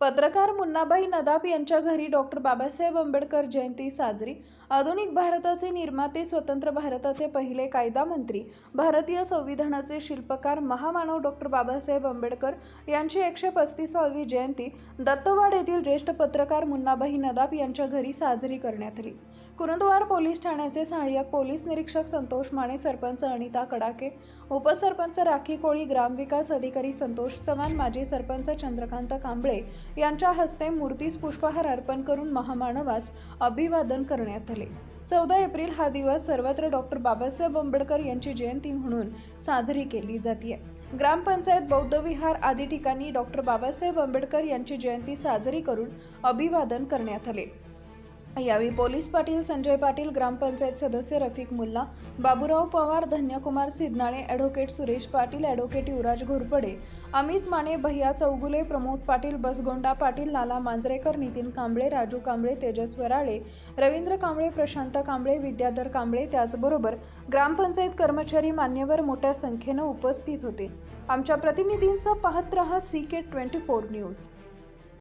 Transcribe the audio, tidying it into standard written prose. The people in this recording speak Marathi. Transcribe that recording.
पत्रकार मुन्नाभाई नदाफ यांच्या घरी डॉक्टर बाबासाहेब आंबेडकर जयंती साजरी. आधुनिक भारताचे निर्माते, स्वतंत्र भारताचे पहिले कायदा मंत्री, भारतीय संविधानाचे शिल्पकार, महामानव डॉक्टर बाबासाहेब आंबेडकर यांची 135वी जयंती दत्तवाड येथील ज्येष्ठ पत्रकार मुन्नाभाई नदाफ यांच्या घरी साजरी करण्यात आली. कुरुंदवाड पोलीस ठाण्याचे सहाय्यक पोलीस निरीक्षक संतोष माने, सरपंच अनिता कडाके, उपसरपंच राखी कोळी, ग्रामविकास अधिकारी संतोष चव्हाण, माजी सरपंच चंद्रकांत कांबळे यांच्या हस्ते मूर्तीस पुष्पहार अर्पण करून महामानवास अभिवादन करण्यात आले. 14 एप्रिल हा दिवस सर्वत्र डॉक्टर बाबासाहेब आंबेडकर यांची जयंती म्हणून साजरी केली जाते. ग्रामपंचायत, बौद्ध विहार आदी ठिकाणी डॉक्टर बाबासाहेब आंबेडकर यांची जयंती साजरी करून अभिवादन करण्यात आले. यावेळी पोलीस पाटील संजय पाटील, ग्रामपंचायत सदस्य रफिक मुल्ला, बाबूराव पवार, धन्यकुमार सिद्धनाळे, ॲडव्होकेट सुरेश पाटील, ॲडव्होकेट युवराज घोरपडे, अमित माने, भैया चौगुले, प्रमोद पाटील, बसगोंडा पाटील, लाला मांजरेकर, नितीन कांबळे, राजू कांबळे, तेजस वराळे, रवींद्र कांबळे, प्रशांत कांबळे, विद्याधर कांबळे, त्याचबरोबर ग्रामपंचायत कर्मचारी, मान्यवर मोठ्या संख्येनं उपस्थित होते. आमच्या प्रतिनिधींसह पाहत रहा CK24 न्यूज.